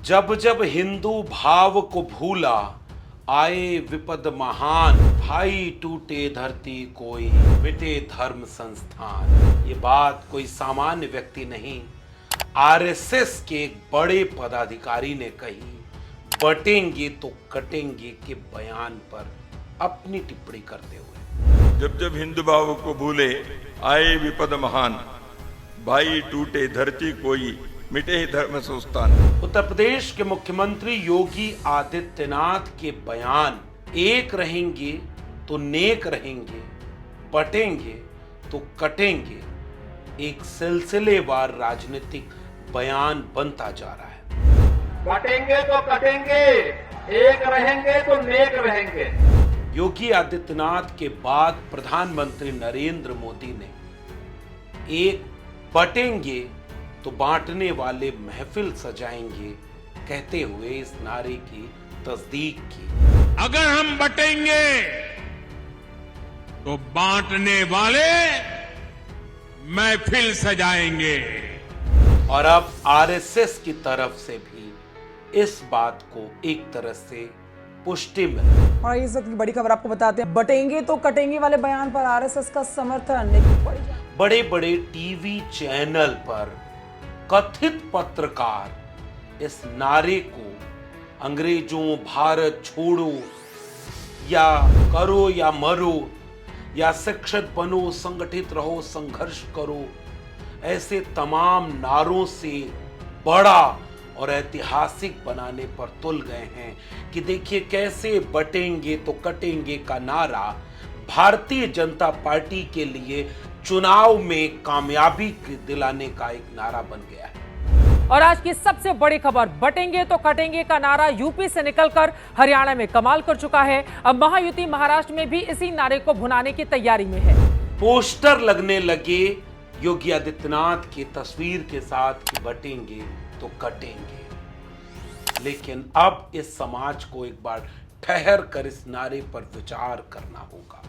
जब जब हिंदू भाव को भूला, आए विपद महान। भाई टूटे धरती कोई, मिटे धर्म संस्थान। ये बात कोई सामान्य व्यक्ति नहीं, आरएसएस के एक बड़े पदाधिकारी ने कही। बटेंगे तो कटेंगे के बयान पर अपनी टिप्पणी करते हुए, जब जब हिंदू भाव को भूले, आए विपद महान। भाई टूटे धरती कोई, मिटे धर्म संस्थान। उत्तर प्रदेश के मुख्यमंत्री योगी आदित्यनाथ के बयान, एक रहेंगे तो नेक रहेंगे, बटेंगे तो कटेंगे, एक सिलसिलेवार राजनीतिक बयान बनता जा रहा है। बटेंगे तो कटेंगे, एक रहेंगे तो नेक रहेंगे। योगी आदित्यनाथ के बाद प्रधानमंत्री नरेंद्र मोदी ने एक बटेंगे तो बांटने वाले महफिल सजाएंगे कहते हुए इस नारे की तस्दीक की। अगर हम बटेंगे तो बांटने वाले महफिल सजाएंगे। और अब आरएसएस की तरफ से भी इस बात को एक तरह से पुष्टि मिली। और इस वक्त की बड़ी खबर आपको बताते हैं, बटेंगे तो कटेंगे वाले बयान पर आरएसएस का समर्थन। बड़े बड़े टीवी चैनल पर कथित पत्रकार इस नारे को अंग्रेजों भारत छोड़ो या करो या मरो या शिक्षित बनो, संगठित रहो, संघर्ष करो, ऐसे तमाम नारों से बड़ा और ऐतिहासिक बनाने पर तुल गए हैं कि देखिए कैसे बटेंगे तो कटेंगे का नारा भारतीय जनता पार्टी के लिए चुनाव में कामयाबी दिलाने का एक नारा बन गया है। और आज की सबसे बड़ी खबर, बटेंगे तो कटेंगे का नारा यूपी से निकलकर हरियाणा में कमाल कर चुका है। अब महायुति महाराष्ट्र में भी इसी नारे को भुनाने की तैयारी में है। पोस्टर लगने लगे योगी आदित्यनाथ की तस्वीर के साथ कि बटेंगे तो कटेंगे। लेकिन अब इस समाज को एक बार ठहर कर इस नारे पर विचार करना होगा।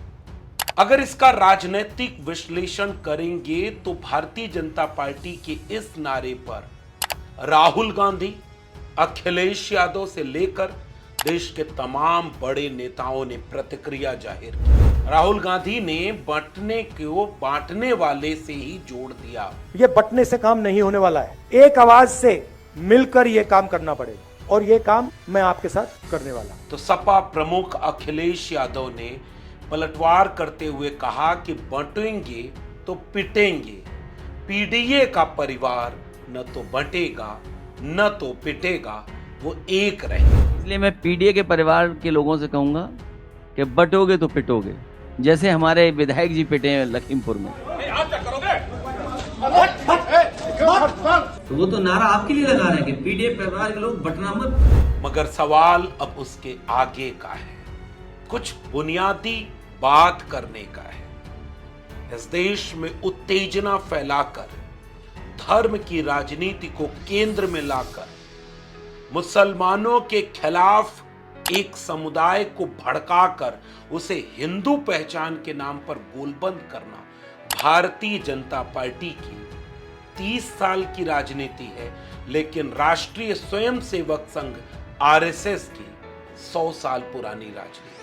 अगर इसका राजनीतिक विश्लेषण करेंगे तो भारतीय जनता पार्टी के इस नारे पर राहुल गांधी, अखिलेश यादव से लेकर देश के तमाम बड़े नेताओं ने प्रतिक्रिया जाहिर की। राहुल गांधी ने बंटने को बांटने वाले से ही जोड़ दिया। ये बंटने से काम नहीं होने वाला है, एक आवाज से मिलकर ये काम करना पड़ेगा और ये काम मैं आपके साथ करने वाला। तो सपा प्रमुख अखिलेश यादव ने पलटवार करते हुए कहा कि बंटेंगे तो पिटेंगे, पीडीए का परिवार न तो बंटेगा न तो पिटेगा, वो एक रहे। इसलिए मैं पीडीए के परिवार के लोगों से कहूंगा कि बटोगे तो पिटोगे, जैसे हमारे विधायक जी पिटे हैं लखीमपुर में। तो वो तो नारा आपके लिए लगा रहे हैं कि पीडीए परिवार के लोग बटना मत। मगर सवाल अब उसके आगे का है, कुछ बुनियादी बात करने का है। इस देश में उत्तेजना फैलाकर, धर्म की राजनीति को केंद्र में लाकर, मुसलमानों के खिलाफ एक समुदाय को भड़काकर उसे हिंदू पहचान के नाम पर गोलबंद करना भारतीय जनता पार्टी की 30 साल की राजनीति है। लेकिन राष्ट्रीय स्वयंसेवक संघ आरएसएस की 100 साल पुरानी राजनीति।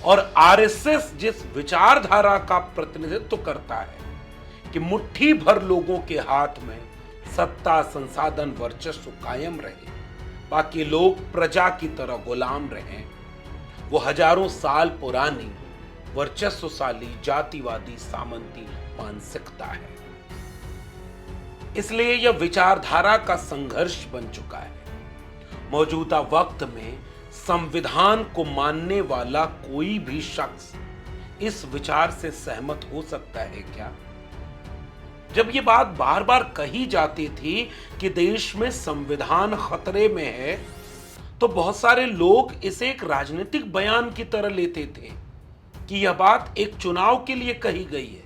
और आरएसएस जिस विचारधारा का प्रतिनिधित्व करता है कि मुट्ठी भर लोगों के हाथ में सत्ता, संसाधन, वर्चस्व कायम रहे, बाकी लोग प्रजा की तरह गुलाम रहे, वो हजारों साल पुरानी वर्चस्वशाली जातिवादी सामंती मानसिकता है। इसलिए यह विचारधारा का संघर्ष बन चुका है। मौजूदा वक्त में संविधान को मानने वाला कोई भी शख्स इस विचार से सहमत हो सकता है क्या? जब ये बात बार बार कही जाती थी कि देश में संविधान खतरे में है, तो बहुत सारे लोग इसे एक राजनीतिक बयान की तरह लेते थे कि यह बात एक चुनाव के लिए कही गई है।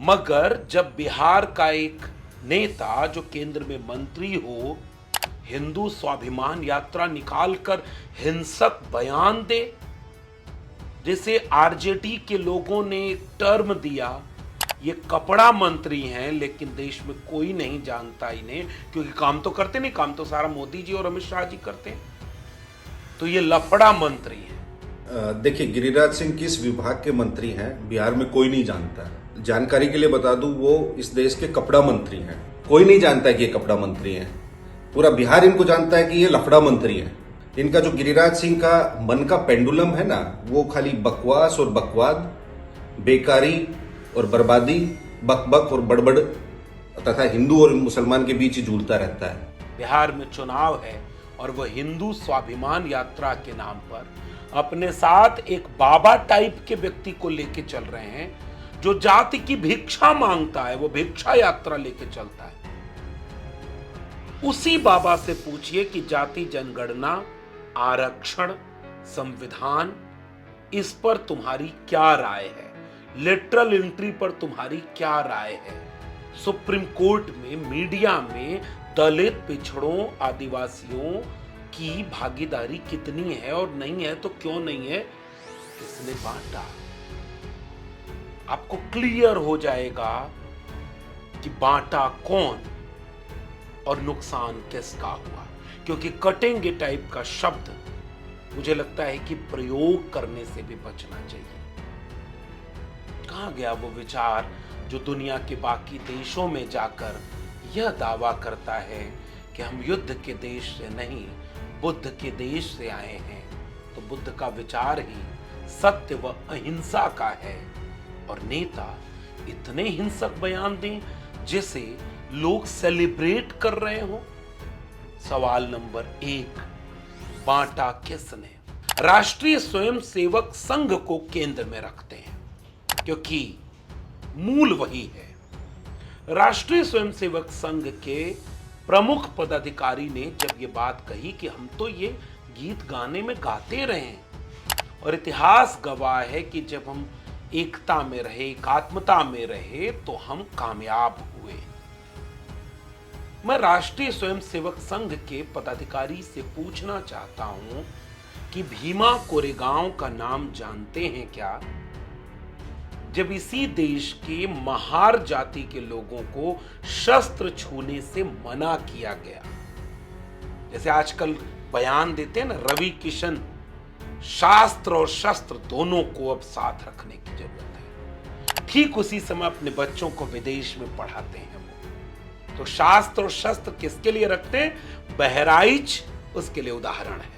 मगर जब बिहार का एक नेता जो केंद्र में मंत्री हो, हिंदू स्वाभिमान यात्रा निकालकर हिंसक बयान दे, जिसे आरजेडी के लोगों ने टर्म दिया ये कपड़ा मंत्री हैं, लेकिन देश में कोई नहीं जानता इन्हें, क्योंकि काम तो करते नहीं, काम तो सारा मोदी जी और अमित शाह जी करते हैं। तो ये लफड़ा मंत्री है। देखिए, गिरिराज सिंह किस विभाग के मंत्री हैं बिहार में कोई नहीं जानता है। जानकारी के लिए बता दूं, वो इस देश के कपड़ा मंत्री हैं। कोई नहीं जानता कि ये कपड़ा मंत्री हैं। पूरा बिहार इनको जानता है कि ये लफड़ा मंत्री हैं। इनका जो गिरिराज सिंह का मन का पेंडुलम है ना, वो खाली बकवास और बकवाद, बेकारी और बर्बादी, बकबक और बड़बड़ तथा हिंदू और मुसलमान के बीच ही झूलता रहता है। बिहार में चुनाव है और वह हिंदू स्वाभिमान यात्रा के नाम पर अपने साथ एक बाबा टाइप के व्यक्ति को लेके चल रहे हैं, जो जाति की भिक्षा मांगता है, वो भिक्षा यात्रा लेके चलता है। उसी बाबा से पूछिए कि जाति जनगणना, आरक्षण, संविधान, इस पर तुम्हारी क्या राय है? लेटरल एंट्री पर तुम्हारी क्या राय है? सुप्रीम कोर्ट में, मीडिया में दलित, पिछड़ों, आदिवासियों की भागीदारी कितनी है और नहीं है, तो क्यों नहीं है? किसने बांटा? आपको क्लियर हो जाएगा कि बांटा कौन और नुकसान किसका हुआ। क्योंकि कटेंगे टाइप का शब्द मुझे लगता है कि प्रयोग करने से भी बचना चाहिए। कहां गया वो विचार जो दुनिया के बाकी देशों में जाकर यह दावा करता है कि हम युद्ध के देश से नहीं, बुद्ध के देश से आए हैं। तो बुद्ध का विचार ही सत्य व अहिंसा का है, और नेता इतने हिंसक बयान दें जिसे लोग सेलिब्रेट कर रहे हो। सवाल नंबर 1, बांटा किसने? राष्ट्रीय स्वयंसेवक संघ को केंद्र में रखते हैं, क्योंकि मूल वही है। राष्ट्रीय स्वयंसेवक संघ के प्रमुख पदाधिकारी ने जब ये बात कही कि हम तो ये गीत गाने में गाते रहे हैं, और इतिहास गवाह है कि जब हम एकता में रहे, एकात्मता में रहे, तो हम कामयाब हुए। मैं राष्ट्रीय स्वयंसेवक संघ के पदाधिकारी से पूछना चाहता हूं कि भीमा कोरेगांव का नाम जानते हैं क्या? जब इसी देश के महार जाति के लोगों को शस्त्र छूने से मना किया गया, जैसे आजकल बयान देते हैं ना रवि किशन, शास्त्र और शस्त्र दोनों को अब साथ रखने की जरूरत है। ठीक उसी समय अपने बच्चों को विदेश में पढ़ाते हैं वो। तो शास्त्र और शस्त्र किसके लिए रखते हैं? बहराइच उसके लिए उदाहरण है।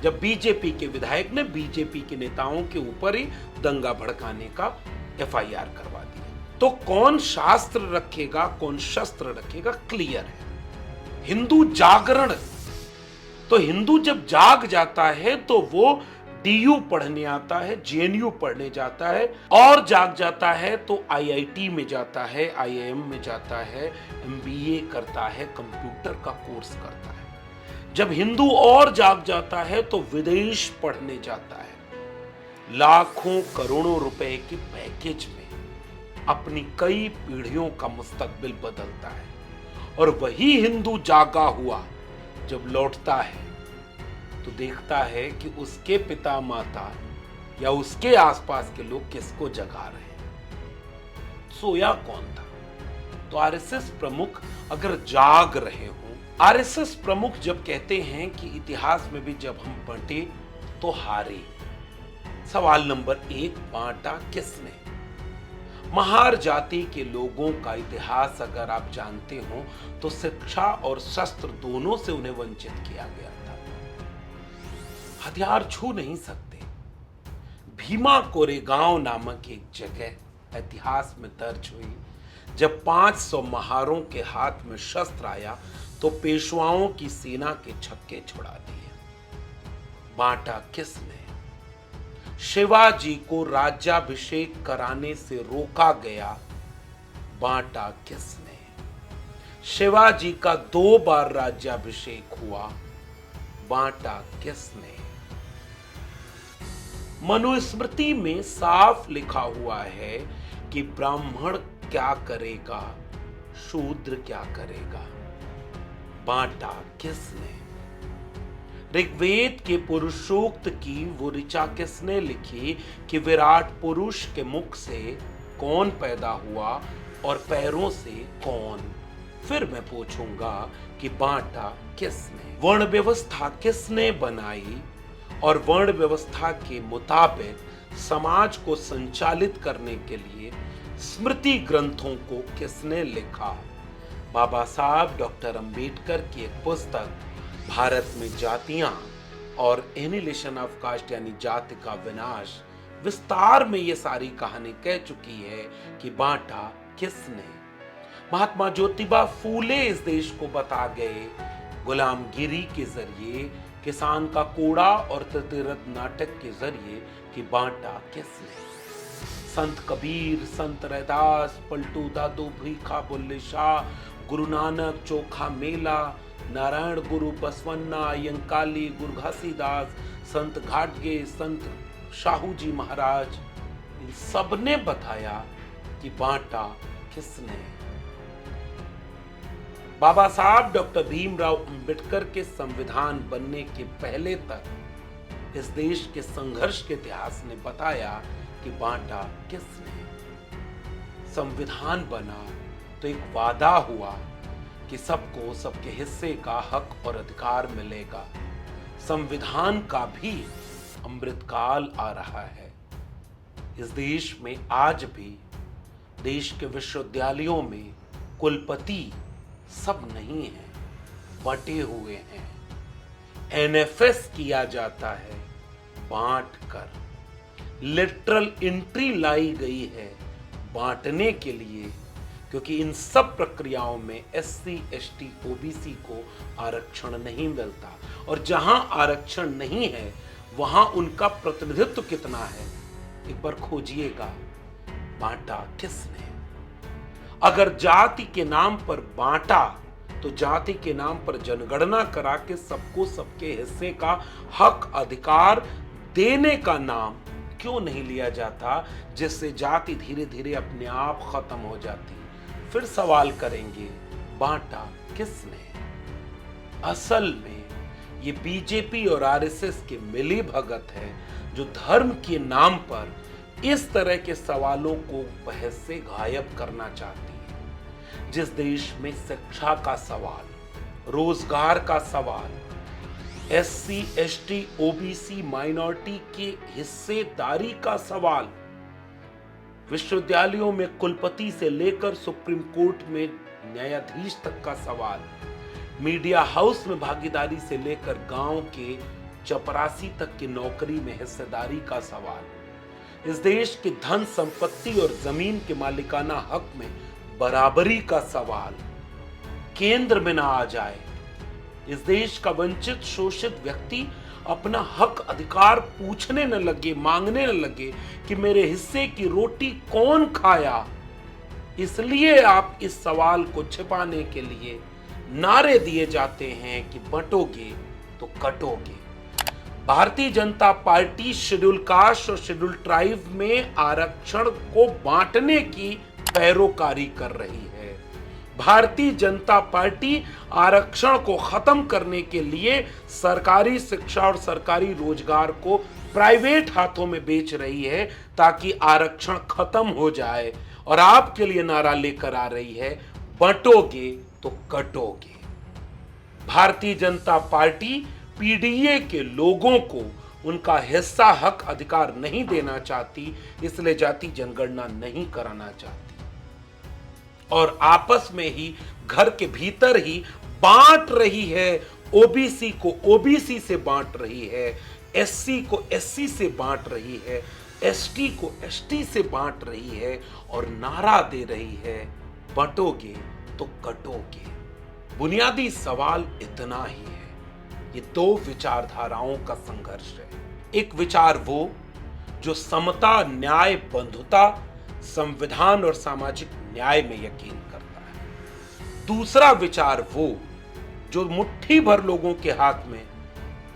जब बीजेपी के विधायक ने बीजेपी के नेताओं के ऊपर ही दंगा भड़काने का एफआईआर करवा दिया, तो कौन शास्त्र रखेगा, कौन शस्त्र रखेगा? क्लियर है। हिंदू जागरण, तो हिंदू जब जाग जाता है तो वो डीयू पढ़ने आता है, जेएनयू पढ़ने जाता है, और जाग जाता है तो आईआईटी में जाता है, आईआईएम में जाता है, एमबीए करता है, कंप्यूटर का कोर्स करता है। जब हिंदू और जाग जाता है तो विदेश पढ़ने जाता है, लाखों करोड़ों रुपए के पैकेज में अपनी कई पीढ़ियों का मुस्तकबिल बदलता है। और वही हिंदू जागा हुआ जब लौटता है तो देखता है कि उसके पिता माता या उसके आसपास के लोग किसको जगा रहे हैं। सोया कौन था? तो आरएसएस प्रमुख अगर जाग रहे हो, आरएसएस प्रमुख जब कहते हैं कि इतिहास में भी जब हम बंटे तो हारे। सवाल नंबर 1, बांटा किसने? महार जाति के लोगों का इतिहास अगर आप जानते हो तो शिक्षा और शस्त्र दोनों से उन्हें वंचित किया गया था। हथियार छू नहीं सकते। भीमा कोरेगांव नामक एक जगह इतिहास में दर्ज हुई, जब 500 महारों के हाथ में शस्त्र आया तो पेशवाओं की सेना के छक्के छुड़ा दिए। बांटा किसने? शिवाजी को राज्याभिषेक कराने से रोका गया, बांटा किसने? शिवाजी का 2 बार राज्याभिषेक हुआ, बांटा किसने? मनुस्मृति में साफ लिखा हुआ है कि ब्राह्मण क्या करेगा, शूद्र क्या करेगा, बांटा किसने? ऋग्वेद के पुरुषोक्त की वो ऋचा किसने लिखी कि विराट पुरुष के मुख से कौन पैदा हुआ और पैरों से कौन। फिर मैं पूछूंगा कि बांटा किसने, वर्ण व्यवस्था किसने बनाई और वर्ण व्यवस्था के मुताबिक समाज को संचालित करने के लिए स्मृति ग्रंथों को किसने लिखा। बाबा साहब डॉक्टर अंबेडकर की एक पुस्तक भारत में जातियां और एनिहिलेशन ऑफ कास्ट यानी जाति का विनाश विस्तार में ये सारी कहानी कह चुकी है कि बांटा किसने। महात्मा ज्योतिबा फूले इस देश को बता गए गुलामगिरी के जरिए, किसान का कोड़ा और तृतीयरथ नाटक के जरिए कि बांटा किसने। संत कबीर, संत रैदास, पलटू दादू, भीखा बुल्ले शाह, गुरु नानक, चोखा मेला, नारायण गुरु, बसवन्ना, यंकाली, गुरु घासीदास, संत घाटगे, संत शाहू जी महाराज, इन सब ने बताया कि बांटा किसने। बाबा साहब डॉक्टर भीमराव अंबेडकर के संविधान बनने के पहले तक इस देश के संघर्ष के इतिहास ने बताया कि बांटा किसने। संविधान बना तो एक वादा हुआ कि सबको सबके हिस्से का हक और अधिकार मिलेगा। संविधान का भी अमृतकाल आ रहा है। इस देश में आज भी देश के विश्वविद्यालयों में कुलपति सब नहीं है, बटे हुए हैं। एनएफएस किया जाता है बांट कर। लिटरल एंट्री लाई गई है बांटने के लिए, क्योंकि इन सब प्रक्रियाओं में एससी, एसटी, ओबीसी को आरक्षण नहीं मिलता और जहां आरक्षण नहीं है वहां उनका प्रतिनिधित्व कितना है एक बार खोजिएगा। बांटा किसने? अगर जाति के नाम पर बांटा तो जाति के नाम पर जनगणना करा के सबको सबके हिस्से का हक अधिकार देने का नाम क्यों नहीं लिया जाता, जिससे जाति धीरे धीरे अपने आप खत्म हो जाती। फिर सवाल करेंगे बांटा किसने? असल में ये बीजेपी और आरएसएस की मिली भगत है जो धर्म के नाम पर इस तरह के सवालों को बहस से गायब करना चाहती है। जिस देश में शिक्षा का सवाल, रोजगार का सवाल, एससी, एसटी, ओबीसी, माइनॉरिटी की हिस्सेदारी का सवाल, विश्वविद्यालयों में कुलपति से लेकर सुप्रीम कोर्ट में न्यायाधीश तक का सवाल, मीडिया हाउस में भागीदारी से लेकर गांव के चपरासी तक की नौकरी में हिस्सेदारी का सवाल, इस देश की धन संपत्ति और जमीन के मालिकाना हक में बराबरी का सवाल केंद्र में ना आ जाए, इस देश का वंचित शोषित व्यक्ति अपना हक अधिकार पूछने न लगे, मांगने न लगे कि मेरे हिस्से की रोटी कौन खाया, इसलिए आप इस सवाल को छिपाने के लिए नारे दिए जाते हैं कि बंटोगे तो कटोगे। Bharatiya Janata party schedule caste और शेड्यूल ट्राइब में आरक्षण को बांटने की पैरोकारी कर रही है। भारतीय जनता पार्टी आरक्षण को खत्म करने के लिए सरकारी शिक्षा और सरकारी रोजगार को प्राइवेट हाथों में बेच रही है ताकि आरक्षण खत्म हो जाए, और आपके लिए नारा लेकर आ रही है बंटोगे तो कटोगे। भारतीय जनता पार्टी पीडीए के लोगों को उनका हिस्सा हक अधिकार नहीं देना चाहती, इसलिए जाति जनगणना नहीं कराना चाहती और आपस में ही घर के भीतर ही बांट रही है। ओबीसी को ओबीसी से बांट रही है, एससी को एससी से बांट रही है, एसटी को एसटी से बांट रही है और नारा दे रही है बंटोगे तो कटोगे। बुनियादी सवाल इतना ही है, ये दो विचारधाराओं का संघर्ष है। एक विचार वो जो समता, न्याय, बंधुता, संविधान और सामाजिक न्याय में यकीन करता है। दूसरा विचार वो जो मुट्ठी भर लोगों के हाथ में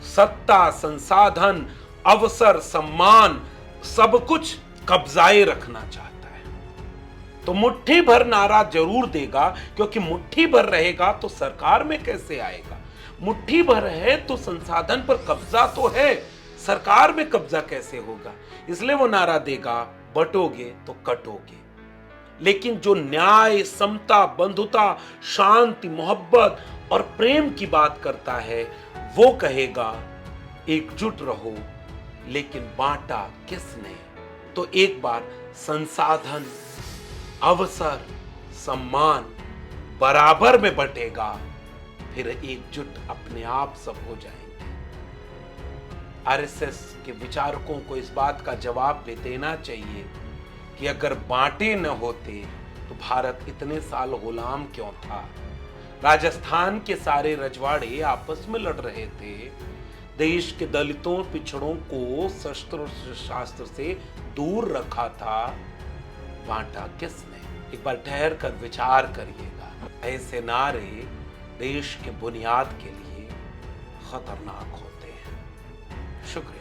सत्ता, संसाधन, अवसर, सम्मान सब कुछ कब्जाए रखना चाहता है। तो मुट्ठी भर नारा जरूर देगा, क्योंकि मुट्ठी भर रहेगा तो सरकार में कैसे आएगा। मुट्ठी भर है तो संसाधन पर कब्जा तो है, सरकार में कब्जा कैसे होगा। इसलिए वो नारा देगा बंटोगे तो कटोगे। लेकिन जो न्याय, समता, बंधुता, शांति, मोहब्बत और प्रेम की बात करता है वो कहेगा एकजुट रहो, लेकिन बांटा किसने? तो एक बार संसाधन, अवसर, सम्मान बराबर में बंटेगा, फिर एकजुट अपने आप सब हो जाएंगे। आरएसएस के विचारकों को इस बात का जवाब भी देना चाहिए कि अगर बांटे न होते तो भारत इतने साल गुलाम क्यों था? राजस्थान के सारे रजवाड़े आपस में लड़ रहे थे, देश के दलितों, पिछड़ों को शस्त्र शास्त्र से दूर रखा था, बांटा किसने? एक बार ठहर कर विचार करिएगा। ऐसे नारे देश के बुनियाद के लिए खतरनाक होते हैं। शुक्रिया।